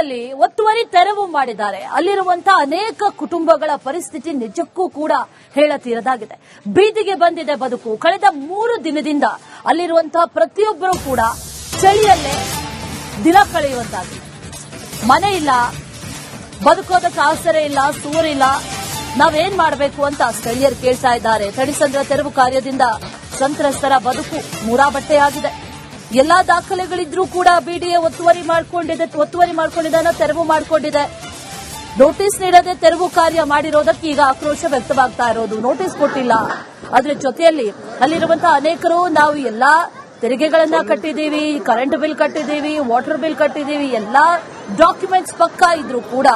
ಸ್ಥಳದಲ್ಲಿ ಒತ್ತುವರಿ ತೆರವು ಮಾಡಿದ್ದಾರೆ. ಅಲ್ಲಿರುವಂತಹ ಅನೇಕ ಕುಟುಂಬಗಳ ಪರಿಸ್ಥಿತಿ ನಿಜಕ್ಕೂ ಕೂಡ ಹೇಳತೀರದಾಗಿದೆ. ಬೀದಿಗೆ ಬಂದಿದೆ ಬದುಕು. ಕಳೆದ 3 ದಿನದಿಂದ ಅಲ್ಲಿರುವಂತಹ ಪ್ರತಿಯೊಬ್ಬರೂ ಕೂಡ ಚಳಿಯಲ್ಲೇ ದಿನ ಕಳೆಯುವಂತಾಗಿದೆ. ಮನೆ ಇಲ್ಲ, ಬದುಕೋದಕ್ಕೆ ಆಸರೆ ಇಲ್ಲ, ಸೂರಿಲ್ಲ. ನಾವೇನ್ ಮಾಡಬೇಕು ಅಂತ ಸ್ಥಳೀಯರು ಕೇಳ್ತಾ ಇದ್ದಾರೆ. ತಣಿಸಂದ್ರ ತೆರವು ಕಾರ್ಯದಿಂದ ಸಂತ್ರಸ್ತರ ಬದುಕು ಮುರಾಬಟ್ಟೆಯಾಗಿದೆ. ಎಲ್ಲಾ ದಾಖಲೆಗಳಿದ್ರೂ ಕೂಡ ಬಿಡಿಎ ಒತ್ತುವರಿ ಮಾಡಿಕೊಂಡಿದೆ, ತೆರವು ಮಾಡಿಕೊಂಡಿದೆ. ನೋಟಿಸ್ ನೀಡದೆ ತೆರವು ಕಾರ್ಯ ಮಾಡಿರೋದಕ್ಕೆ ಈಗ ಆಕ್ರೋಶ ವ್ಯಕ್ತವಾಗ್ತಾ ಇರೋದು. ನೋಟಿಸ್ ಕೊಟ್ಟಿಲ್ಲ. ಅದರ ಜೊತೆಯಲ್ಲಿ ಅಲ್ಲಿರುವಂತಹ ಅನೇಕರು ನಾವು ಎಲ್ಲಾ ತೆರಿಗೆಗಳನ್ನ ಕಟ್ಟಿದ್ದೀವಿ, ಕರೆಂಟ್ ಬಿಲ್ ಕಟ್ಟಿದ್ದೀವಿ, ವಾಟರ್ ಬಿಲ್ ಕಟ್ಟಿದ್ದೀವಿ, ಎಲ್ಲಾ ಡಾಕ್ಯುಮೆಂಟ್ಸ್ ಪಕ್ಕಾ ಇದ್ರೂ ಕೂಡ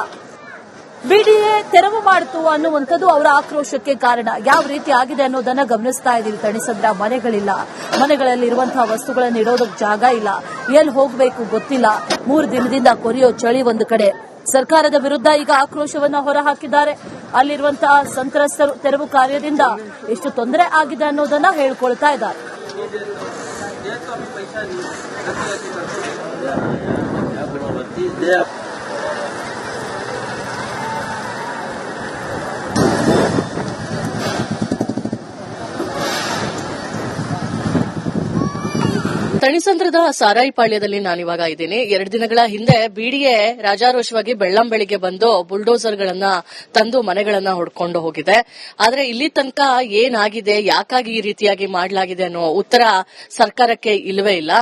ಬಿಡಿಎ ತೆರವು ಮಾಡಿತು ಅನ್ನುವಂಥದ್ದು ಅವರ ಆಕ್ರೋಶಕ್ಕೆ ಕಾರಣ. ಯಾವ ರೀತಿ ಆಗಿದೆ ಅನ್ನೋದನ್ನ ಗಮನಿಸ್ತಾ ಇದ್ದೀವಿ. ತಣಿಸಂದ್ರ ಮನೆಗಳಿಲ್ಲ, ಮನೆಗಳಲ್ಲಿ ಇರುವಂತಹ ವಸ್ತುಗಳನ್ನು ಇಡೋದಕ್ಕೆ ಜಾಗ ಇಲ್ಲ, ಎಲ್ಲಿ ಹೋಗಬೇಕು ಗೊತ್ತಿಲ್ಲ. 3 ದಿನದಿಂದ ಕೊರಿಯೋ ಚಳಿ ಒಂದು ಕಡೆ. ಸರ್ಕಾರದ ವಿರುದ್ಧ ಈಗ ಆಕ್ರೋಶವನ್ನ ಹೊರಹಾಕಿದ್ದಾರೆ. ಅಲ್ಲಿರುವಂತಹ ಸಂತ್ರಸ್ತರು ತೆರವು ಕಾರ್ಯದಿಂದ ಎಷ್ಟು ತೊಂದರೆ ಆಗಿದೆ ಅನ್ನೋದನ್ನ ಹೇಳ್ಕೊಳ್ತಾ ಇದ್ದಾರೆ. ತಣಿಸಂದ್ರದ ಸಾರಾಯಿಪಾಳ್ಯದಲ್ಲಿ ನಾನಿವಾಗ ಇದ್ದೀನಿ. 2 ದಿನಗಳ ಹಿಂದೆ ಬಿಡಿಎ ರಾಜಾರೋಷವಾಗಿ ಬೆಳ್ಳಂಬೆಳಿಗ್ಗೆ ಬಂದು ಬುಲ್ಡೋಸರ್ಗಳನ್ನ ತಂದು ಮನೆಗಳನ್ನ ಹೊಡ್ಕೊಂಡು ಹೋಗಿದೆ. ಆದ್ರೆ ಇಲ್ಲಿ ತನಕ ಏನಾಗಿದೆ, ಯಾಕಾಗಿ ಈ ರೀತಿಯಾಗಿ ಮಾಡಲಾಗಿದೆ ಅನ್ನೋ ಉತ್ತರ ಸರ್ಕಾರಕ್ಕೆ ಇಲ್ಲವೇ ಇಲ್ಲ.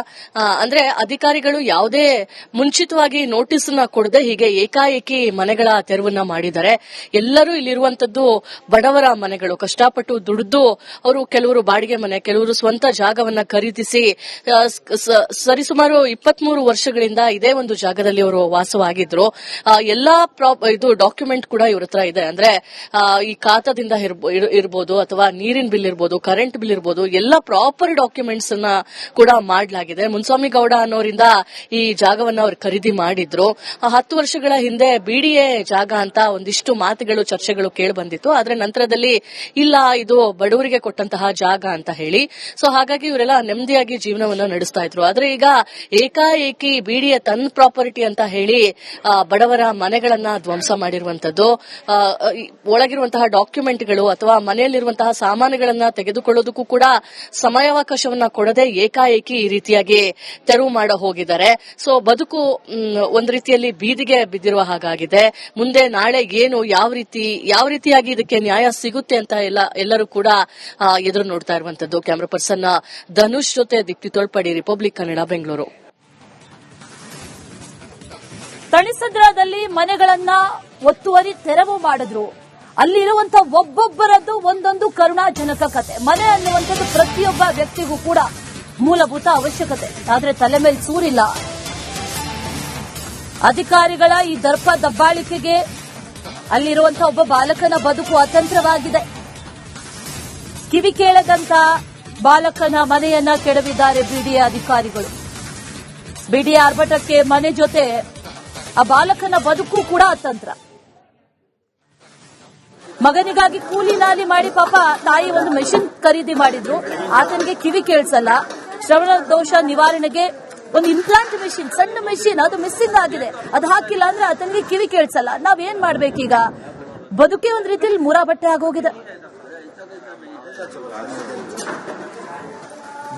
ಅಂದ್ರೆ ಅಧಿಕಾರಿಗಳು ಯಾವುದೇ ಮುಂಚಿತವಾಗಿ ನೋಟಿಸ್ ನ ಕೊಡದೆ ಹೀಗೆ ಏಕಾಏಕಿ ಮನೆಗಳ ತೆರವನ್ನ ಮಾಡಿದ್ದಾರೆ. ಎಲ್ಲರೂ ಇಲ್ಲಿರುವಂತದ್ದು ಬಡವರ ಮನೆಗಳು. ಕಷ್ಟಪಟ್ಟು ದುಡಿದು ಅವರು ಕೆಲವರು ಬಾಡಿಗೆ ಮನೆ, ಕೆಲವರು ಸ್ವಂತ ಜಾಗವನ್ನ ಖರೀದಿಸಿ ಸರಿಸುಮಾರು 23 ವರ್ಷಗಳಿಂದ ಇದೇ ಒಂದು ಜಾಗದಲ್ಲಿ ಅವರು ವಾಸವಾಗಿದ್ರು. ಎಲ್ಲಾ ಇದು ಡಾಕ್ಯುಮೆಂಟ್ ಕೂಡ ಇವ್ರ ಹತ್ರ ಇದೆ. ಅಂದ್ರೆ ಈ ಖಾತಾದಿಂದ ಇರ್ಬೋದು ಅಥವಾ ನೀರಿನ ಬಿಲ್ ಇರ್ಬೋದು, ಕರೆಂಟ್ ಬಿಲ್ ಇರ್ಬೋದು, ಎಲ್ಲ ಪ್ರಾಪರ್ ಡಾಕ್ಯುಮೆಂಟ್ಸ್ ಅನ್ನ ಕೂಡ ಮಾಡಲಾಗಿದೆ. ಮುನ್ಸ್ವಾಮಿ ಗೌಡ ಅನ್ನೋರಿಂದ ಈ ಜಾಗವನ್ನ ಅವ್ರು ಖರೀದಿ ಮಾಡಿದ್ರು. 10 ವರ್ಷಗಳ ಹಿಂದೆ ಬಿಡಿಎ ಜಾಗ ಅಂತ ಒಂದಿಷ್ಟು ಮಾತುಗಳು, ಚರ್ಚೆಗಳು ಕೇಳಿ ಬಂದಿತ್ತು. ಆದ್ರೆ ನಂತರದಲ್ಲಿ ಇಲ್ಲ, ಇದು ಬಡವರಿಗೆ ಕೊಟ್ಟಂತಹ ಜಾಗ ಅಂತ ಹೇಳಿ. ಸೊ ಹಾಗಾಗಿ ಇವರೆಲ್ಲ ನೆಮ್ಮದಿಯಾಗಿ ಜೀವನವನ್ನ ನಡೆಸ್ತಾ ಇದ್ರು. ಆದ್ರೆ ಈಗ ಏಕಾಏಕಿ ಬಿಡಿಎ ತನ್ನ ಪ್ರಾಪರ್ಟಿ ಅಂತ ಹೇಳಿ ಬಡವರ ಮನೆಗಳನ್ನ ಧ್ವಂಸ ಮಾಡಿರುವಂತದ್ದು, ಒಳಗಿರುವಂತಹ ಡಾಕ್ಯುಮೆಂಟ್ಗಳು ಅಥವಾ ಮನೆಯಲ್ಲಿರುವಂತಹ ಸಾಮಾನುಗಳನ್ನ ತೆಗೆದುಕೊಳ್ಳೋದಕ್ಕೂ ಕೂಡ ಸಮಯಾವಕಾಶವನ್ನ ಕೊಡದೆ ಏಕಾಏಕಿ ಈ ರೀತಿಯಾಗಿ ತೆರವು ಮಾಡ ಹೋಗಿದ್ದಾರೆ. ಸೊ ಬದುಕು ಒಂದ್ ರೀತಿಯಲ್ಲಿ ಬೀದಿಗೆ ಬಿದ್ದಿರುವ ಹಾಗಾಗಿದೆ. ಮುಂದೆ ನಾಳೆ ಏನು, ಯಾವ ರೀತಿಯಾಗಿ ಇದಕ್ಕೆ ನ್ಯಾಯ ಸಿಗುತ್ತೆ ಅಂತ ಎಲ್ಲರೂ ಕೂಡ ಎದುರು ನೋಡ್ತಾ ಇರುವಂತದ್ದು. ಕ್ಯಾಮರಾ ಪರ್ಸನ್ ಧನುಷ್ ಜೊತೆ ದೀಪ್ತಿ ತೋಳ್ಪಡಿ, ರಿಪಬ್ಲಿಕ್ ಕನ್ನಡ, ಬೆಂಗಳೂರು. ತಣಿಸಂದ್ರದಲ್ಲಿ ಮನೆಗಳನ್ನ ಒತ್ತುವರಿ ತೆರವು ಮಾಡಿದ್ರು. ಅಲ್ಲಿರುವಂತಹ ಒಬ್ಬೊಬ್ಬರದ್ದು ಒಂದೊಂದು ಕರುಣಾಜನಕ ಕತೆ. ಮನೆ ಅನ್ನುವಂಥದ್ದು ಪ್ರತಿಯೊಬ್ಬ ವ್ಯಕ್ತಿಗೂ ಕೂಡ ಮೂಲಭೂತ ಅವಶ್ಯಕತೆ. ಆದ್ರೆ ತಲೆ ಮೇಲೆ ಸೂರಿಲ್ಲ. ಅಧಿಕಾರಿಗಳ ಈ ದರ್ಪ ದಬ್ಬಾಳಿಕೆಗೆ ಅಲ್ಲಿರುವಂತಹ ಒಬ್ಬ ಬಾಲಕನ ಬದುಕು ಅತಂತ್ರವಾಗಿದೆ. ಕಿವಿ ಕೇಳದಂತ ಬಾಲಕನ ಮನೆಯನ್ನ ಕೆಡವಿದ್ದಾರೆ ಬಿಡಿಎ ಅಧಿಕಾರಿಗಳು. ಬಿಡಿಎ ಆರ್ಭಟಕ್ಕೆ ಮನೆ ಜೊತೆ ಆ ಬಾಲಕನ ಬದುಕು ಕೂಡ ಅತಂತ್ರ. ಮಗನಿಗಾಗಿ ಕೂಲಿ ನಾಲಿ ಮಾಡಿ ಪಾಪ ತಾಯಿ ಒಂದು ಮೆಷಿನ್ ಖರೀದಿ ಮಾಡಿದ್ರು. ಆತನಿಗೆ ಕಿವಿ ಕೇಳಿಸಲ್ಲ. ಶ್ರವಣ ದೋಷ ನಿವಾರಣೆಗೆ ಒಂದು ಇಂಪ್ಲಾಂಟ್ ಮೆಷಿನ್, ಸಣ್ಣ ಮೆಷಿನ್, ಅದು ಮಿಸ್ಸಿಂಗ್ ಆಗಿದೆ. ಅದು ಹಾಕಿಲ್ಲ ಅಂದ್ರೆ ಆತನಿಗೆ ಕಿವಿ ಕೇಳಿಸಲ್ಲ. ನಾವೇನ್ ಮಾಡ್ಬೇಕೀಗ? ಬದುಕೇ ಒಂದ್ ರೀತಿಯಲ್ಲಿ ಮುರಾಬಟ್ಟೆ ಆಗೋಗಿದೆ.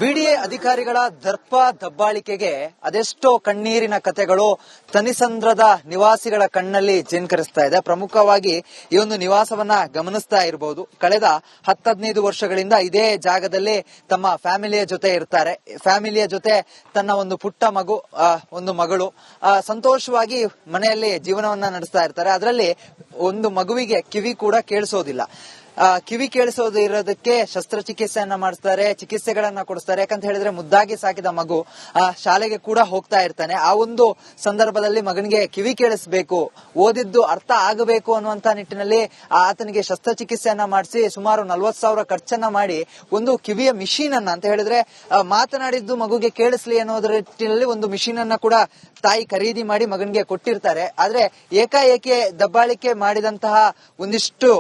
ಬಿಡಿಎ ಅಧಿಕಾರಿಗಳ ದರ್ಪ ದಬ್ಬಾಳಿಕೆಗೆ ಅದೆಷ್ಟೋ ಕಣ್ಣೀರಿನ ಕತೆಗಳು ತಣಿಸಂದ್ರದ ನಿವಾಸಿಗಳ ಕಣ್ಣಲ್ಲಿ ಜೇಂಕರಿಸ್ತಾ ಇದೆ. ಪ್ರಮುಖವಾಗಿ ಈ ಒಂದು ನಿವಾಸವನ್ನ ಗಮನಿಸ್ತಾ ಇರಬಹುದು. ಕಳೆದ 10-15 ವರ್ಷಗಳಿಂದ ಇದೇ ಜಾಗದಲ್ಲಿ ತಮ್ಮ ಫ್ಯಾಮಿಲಿಯ ಜೊತೆ ಇರ್ತಾರೆ. ಫ್ಯಾಮಿಲಿಯ ಜೊತೆ ತನ್ನ ಒಂದು ಪುಟ್ಟ ಒಂದು ಮಗಳು ಸಂತೋಷವಾಗಿ ಮನೆಯಲ್ಲಿ ಜೀವನವನ್ನ ನಡೆಸ್ತಾ ಇರ್ತಾರೆ. ಅದರಲ್ಲಿ ಒಂದು ಮಗುವಿಗೆ ಕಿವಿ ಕೂಡ ಕೇಳಿಸೋದಿಲ್ಲ. ಕಿವಿ ಕೇಳಿಸೋದು ಇರೋದಕ್ಕೆ ಶಸ್ತ್ರಚಿಕಿತ್ಸೆಯನ್ನ ಮಾಡಿಸ್ತಾರೆ, ಚಿಕಿತ್ಸೆಗಳನ್ನ ಕೊಡಿಸ್ತಾರೆ. ಯಾಕಂತ ಹೇಳಿದ್ರೆ ಮುದ್ದಾಗಿ ಸಾಕಿದ ಮಗು ಶಾಲೆಗೆ ಕೂಡ ಹೋಗ್ತಾ ಇರ್ತಾನೆ. ಆ ಒಂದು ಸಂದರ್ಭದಲ್ಲಿ ಮಗನಿಗೆ ಕಿವಿ ಕೇಳಿಸಬೇಕು, ಓದಿದ್ದು ಅರ್ಥ ಆಗಬೇಕು ಅನ್ನುವಂತ ನಿಟ್ಟಿನಲ್ಲಿ ಆತನಿಗೆ ಶಸ್ತ್ರಚಿಕಿತ್ಸೆಯನ್ನ ಮಾಡಿಸಿ ಸುಮಾರು 40,000 ಖರ್ಚನ್ನ ಮಾಡಿ ಒಂದು ಕಿವಿಯ ಮಿಷಿನ್ ಅನ್ನ, ಅಂತ ಹೇಳಿದ್ರೆ ಮಾತನಾಡಿದ್ದು ಮಗುಗೆ ಕೇಳಿಸ್ಲಿ ಅನ್ನೋದ್ರ ನಿಟ್ಟಿನಲ್ಲಿ ಒಂದು ಮಿಷಿನ್ ಅನ್ನ ಕೂಡ ತಾಯಿ ಖರೀದಿ ಮಾಡಿ ಮಗನಿಗೆ ಕೊಟ್ಟಿರ್ತಾರೆ. ಆದ್ರೆ ಏಕಾಏಕಿ ದಬ್ಬಾಳಿಕೆ ಮಾಡಿದಂತಹ ಒಂದಿಷ್ಟು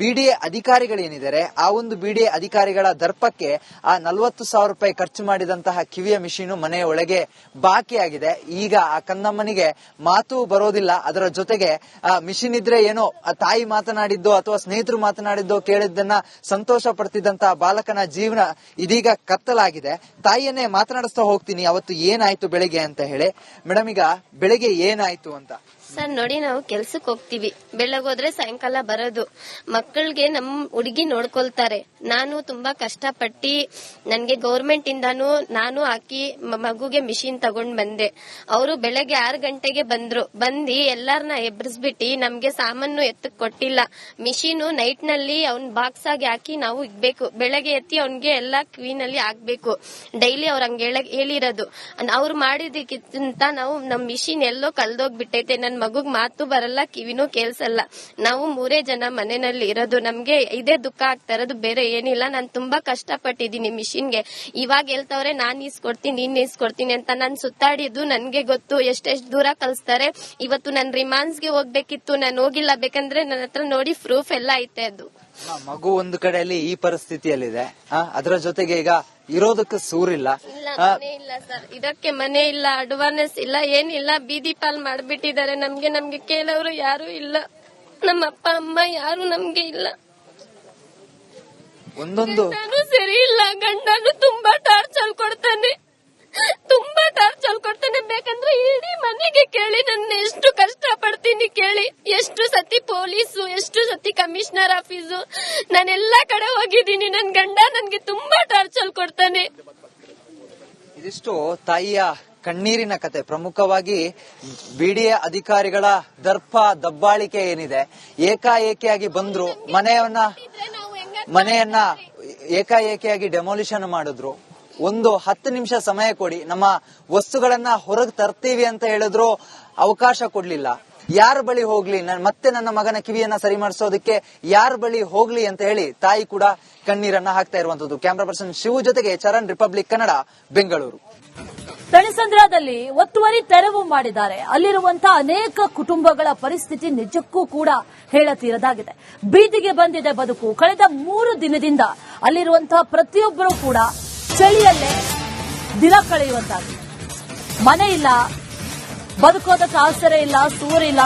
ಬಿಡಿಎ ಬಿಡಿಎ ಅಧಿಕಾರಿಗಳೇನಿದ್ದಾರೆ ಆ ಒಂದು ಬಿಡಿಎ ಅಧಿಕಾರಿಗಳ ದರ್ಪಕ್ಕೆ ಆ 40,000 ರೂಪಾಯಿ ಖರ್ಚು ಮಾಡಿದಂತಹ ಕಿವಿಯ ಮಿಷಿನ್ ಮನೆಯ ಒಳಗೆ ಬಾಕಿಯಾಗಿದೆ. ಈಗ ಆ ಕಂದಮ್ಮನಿಗೆ ಮಾತು ಬರೋದಿಲ್ಲ. ಅದರ ಜೊತೆಗೆ ಆ ಮಿಷಿನ್ ಇದ್ರೆ ಏನೋ ಆ ತಾಯಿ ಮಾತನಾಡಿದ್ದೋ ಅಥವಾ ಸ್ನೇಹಿತರು ಮಾತನಾಡಿದ್ದೋ ಕೇಳಿದ್ದನ್ನ ಸಂತೋಷ ಪಡ್ತಿದ್ದಂತಹ ಬಾಲಕನ ಜೀವನ ಇದೀಗ ಕತ್ತಲಾಗಿದೆ. ತಾಯಿಯನ್ನೇ ಮಾತನಾಡಿಸ್ತಾ ಹೋಗ್ತೀನಿ ಅವತ್ತು ಏನಾಯ್ತು ಬೆಳಿಗ್ಗೆ ಅಂತ ಹೇಳಿ. ಮೇಡಮ್, ಈಗ ಬೆಳಿಗ್ಗೆ ಏನಾಯ್ತು ಅಂತ? ಸರ್ ನೋಡಿ, ನಾವು ಕೆಲ್ಸಕ್ಕೆ ಹೋಗ್ತೀವಿ, ಬೆಳಗೋದ್ರೆ ಸಾಯಂಕಾಲ ಬರೋದು. ಮಕ್ಕಳಿಗೆ ನಮ್ ಹುಡುಗಿ ನೋಡ್ಕೊಳ್ತಾರೆ. ನಾನು ತುಂಬಾ ಕಷ್ಟಪಟ್ಟಿ ನನ್ಗೆ ಗೌರ್ಮೆಂಟ್ ಇಂದಾನು ನಾನು ಹಾಕಿ ಮಗುಗೆ ಮಿಷಿನ್ ತಗೊಂಡ್ ಬಂದೆ. ಅವರು ಬೆಳಗ್ಗೆ 6 ಗಂಟೆಗೆ ಬಂದು ಎಲ್ಲಾರನ್ನ ಎಬ್ಬಿಸ್ಬಿಟ್ಟು ನಮ್ಗೆ ಸಾಮಾನು ಎತ್ತಕ್ ಕೊಟ್ಟಿಲ್ಲ. ಮಿಷಿನು ನೈಟ್ ನಲ್ಲಿ ಅವ್ನ್ ಬಾಕ್ಸ್ ಆಗಿ ಹಾಕಿ ನಾವು ಇಗ್ಬೇಕು. ಬೆಳಗ್ಗೆ ಎತ್ತಿ ಅವ್ನ್ಗೆ ಎಲ್ಲಾ ಕ್ವೀನಲ್ಲಿ ಹಾಕ್ಬೇಕು. ಡೈಲಿ ಅವ್ರ ಹಂಗ ಹೇಳಿರೋದು. ಅವ್ರು ಮಾಡಿದಕ್ಕಿಂತ ನಾವು ನಮ್ ಮಿಷಿನ್ ಎಲ್ಲೋ ಕಳ್ದೋಗ್ಬಿಟ್ಟೈತೆ. ನನ್ ಮಗುಗ್ ಮಾತು ಬರಲ್ಲ, ಕಿವಿನೂ ಕೇಳ್ಸಲ್ಲ. ನಾವು 3 ಜನ ಮನೆಯಲ್ಲಿ ಇರೋದು. ನಮ್ಗೆ ಇದೇ ದುಃಖ ಆಗ್ತಾ ಇರೋದು, ಬೇರೆ ಏನಿಲ್ಲ. ನಾನ್ ತುಂಬಾ ಕಷ್ಟಪಟ್ಟಿದ್ದೀನಿ ಮಿಷಿನ್ಗೆ. ಇವಾಗ ಹೇಳ್ತವ್ರೆ ನಾನ್ ಈಸ್ಕೊಡ್ತೀನಿ, ನೀನ್ ಈಸ್ಕೊಡ್ತೀನಿ ಅಂತ. ನಾನ್ ಸುತ್ತಾಡಿದ್ದು ನನ್ಗೆ ಗೊತ್ತು ಎಷ್ಟೆಷ್ಟು ದೂರ ಕಳಿಸ್ತಾರೆ. ಇವತ್ತು ನನ್ ರಿಮಾಂಡ್ಸ್ಗೆ ಹೋಗ್ಬೇಕಿತ್ತು, ನಾನು ಹೋಗಿಲ್ಲ. ಬೇಕಂದ್ರೆ ನನ್ನ ಹತ್ರ ನೋಡಿ ಪ್ರೂಫ್ ಎಲ್ಲ ಐತೆ. ಅದು ಮಗು ಒಂದು ಕಡೆಯಲ್ಲಿ ಈ ಪರಿಸ್ಥಿತಿಯಲ್ಲಿದೆ, ಅದರ ಜೊತೆಗೆ ಈಗ ಇರೋದಕ್ಕೆ ಸೂರಿಲ್ಲ. ಮನೆ ಇಲ್ಲ ಸರ್, ಇದಕ್ಕೆ ಮನೆ ಇಲ್ಲ, ಅಡ್ವಾನ್ಸ್ ಇಲ್ಲ, ಏನಿಲ್ಲ. ಬೀದಿ ಪಾಲ್ ಮಾಡ್ಬಿಟ್ಟಿದ್ದಾರೆ. ನಮ್ಗೆ ಕೇಳೋರು ಯಾರು ಇಲ್ಲ. ನಮ್ಮ ಅಪ್ಪ ಅಮ್ಮ ಯಾರು ನಮ್ಗೆ ಇಲ್ಲ. ಒಂದೊಂದು ನಾನು ಸರಿ ಇಲ್ಲ. ಗಂಡನು ತುಂಬಾ ಟಾರ್ಚರ್ ಕೊಡ್ತಾನೆ. ಬೇಕಂದ್ರೆ ಇಡೀ ಮನೆಗೆ ಕೇಳಿ, ನನ್ನ ಎಷ್ಟು ಕಷ್ಟ ಪಡ್ತೀನಿ ಕೇಳಿ. ಎಷ್ಟು ಸತಿ ಪೊಲೀಸು, ಎಷ್ಟು ಸತಿ ಕಮಿಷನರ್ ಆಫೀಸು, ನಾನೆಲ್ಲಾ ಕಡೆ ಹೋಗಿದ್ದೀನಿ. ನನ್ ಗಂಡ ನನ್ಗೆ ತುಂಬಾ ಟಾರ್ಚರ್ ಕೊಡ್ತಾನೆ. ಇದಿಷ್ಟು ತಾಯಿಯ ಕಣ್ಣೀರಿನ ಕತೆ. ಪ್ರಮುಖವಾಗಿ ಬಿಡಿಎ ಅಧಿಕಾರಿಗಳ ದರ್ಪ ದಬ್ಬಾಳಿಕೆ ಏನಿದೆ, ಏಕಾಏಕಿಯಾಗಿ ಬಂದ್ರು, ಮನೆಯನ್ನ ಏಕಾಏಕಿಯಾಗಿ ಡೆಮೊಲಿಷನ್ ಮಾಡಿದ್ರು. ಒಂದು 10 ನಿಮಿಷ ಸಮಯ ಕೊಡಿ, ನಮ್ಮ ವಸ್ತುಗಳನ್ನ ಹೊರಗೆ ತರ್ತೀವಿ ಅಂತ ಹೇಳಿದ್ರು, ಅವಕಾಶ ಕೊಡ್ಲಿಲ್ಲ. ಯಾರ ಬಳಿ ಹೋಗ್ಲಿ, ಮತ್ತೆ ನನ್ನ ಮಗನ ಕಿವಿಯನ್ನ ಸರಿ ಮಾಡಿಸೋದಕ್ಕೆ ಯಾರ ಬಳಿ ಹೋಗ್ಲಿ ಅಂತ ಹೇಳಿ ತಾಯಿ ಕೂಡ ಕಣ್ಣೀರನ್ನ ಹಾಕ್ತಾ ಇರುವಂತದ್ದು. ಕ್ಯಾಮರಾ ಪರ್ಸನ್ ಶಿವು ಜೊತೆಗೆ ಚರಣ್, ರಿಪಬ್ಲಿಕ್ ಕನ್ನಡ, ಬೆಂಗಳೂರು. ತಣಿಸಂದ್ರದಲ್ಲಿ ಒತ್ತುವರಿ ತೆರವು ಮಾಡಿದ್ದಾರೆ. ಅಲ್ಲಿರುವಂತಹ ಅನೇಕ ಕುಟುಂಬಗಳ ಪರಿಸ್ಥಿತಿ ನಿಜಕ್ಕೂ ಕೂಡ ಹೇಳತೀರದಾಗಿದೆ. ಬೀದಿಗೆ ಬಂದಿದೆ ಬದುಕು. ಕಳೆದ 3 ದಿನದಿಂದ ಅಲ್ಲಿರುವಂತಹ ಪ್ರತಿಯೊಬ್ಬರೂ ಕೂಡ ಚಳಿಯಲ್ಲೇ ದಿನ ಕಳೆಯುವಂತಾಗಿದೆ. ಮನೆ ಇಲ್ಲ, ಬದುಕೋದಕ್ಕೆ ಆಸರೆ ಇಲ್ಲ, ಸೂರಿಲ್ಲ.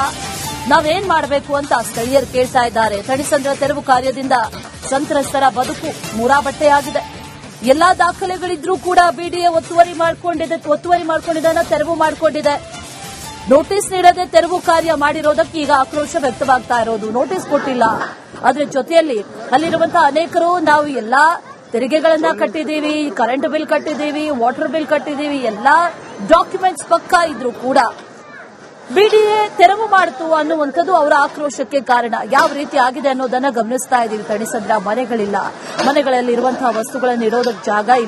ನಾವೇನ್ ಮಾಡಬೇಕು ಅಂತ ಸ್ಥಳೀಯರು ಕೇಳ್ತಾ ಇದ್ದಾರೆ. ತಣಿಸಂದ್ರ ತೆರವು ಕಾರ್ಯದಿಂದ ಸಂತ್ರಸ್ತರ ಬದುಕು ಮೂರಾಬಟ್ಟೆಯಾಗಿದೆ. ಎಲ್ಲಾ ದಾಖಲೆಗಳಿದ್ರೂ ಕೂಡ ಬಿಡಿಎ ಒತ್ತುವರಿ ಮಾಡಿಕೊಂಡಿದೆ, ತೆರವು ಮಾಡಿಕೊಂಡಿದೆ. ನೋಟಿಸ್ ನೀಡದೆ ತೆರವು ಕಾರ್ಯ ಮಾಡಿರೋದಕ್ಕೆ ಈಗ ಆಕ್ರೋಶ ವ್ಯಕ್ತವಾಗ್ತಾ ಇರೋದು. ನೋಟಿಸ್ ಕೊಟ್ಟಿಲ್ಲ, ಅದರ ಜೊತೆಯಲ್ಲಿ ಅಲ್ಲಿರುವಂತಹ ಅನೇಕರು ನಾವು ಎಲ್ಲಾ ತೆರಿಗೆಗಳನ್ನ ಕಟ್ಟಿದೀವಿ, ಕರೆಂಟ್ ಬಿಲ್ ಕಟ್ಟಿದೀವಿ, ವಾಟರ್ ಬಿಲ್ ಕಟ್ಟಿದೀವಿ, ಎಲ್ಲಾ ಡಾಕ್ಯುಮೆಂಟ್ಸ್ ಪಕ್ಕಾ ಇದ್ರೂ ಕೂಡ ಬಿಡಿಎ ತೆರವು ಮಾಡಿತು ಅನ್ನುವಂಥದ್ದು ಅವರ ಆಕ್ರೋಶಕ್ಕೆ ಕಾರಣ. ಯಾವ ರೀತಿ ಆಗಿದೆ ಅನ್ನೋದನ್ನ ಗಮನಿಸ್ತಾ ಇದ್ದೀವಿ. ತಣಿಸಂದ್ರ ಮನೆಗಳಿಲ್ಲ, ಮನೆಗಳಲ್ಲಿ ಇರುವಂತಹ ವಸ್ತುಗಳನ್ನು ಇಡೋದಕ್ಕೆ ಜಾಗ ಇಲ್ಲ.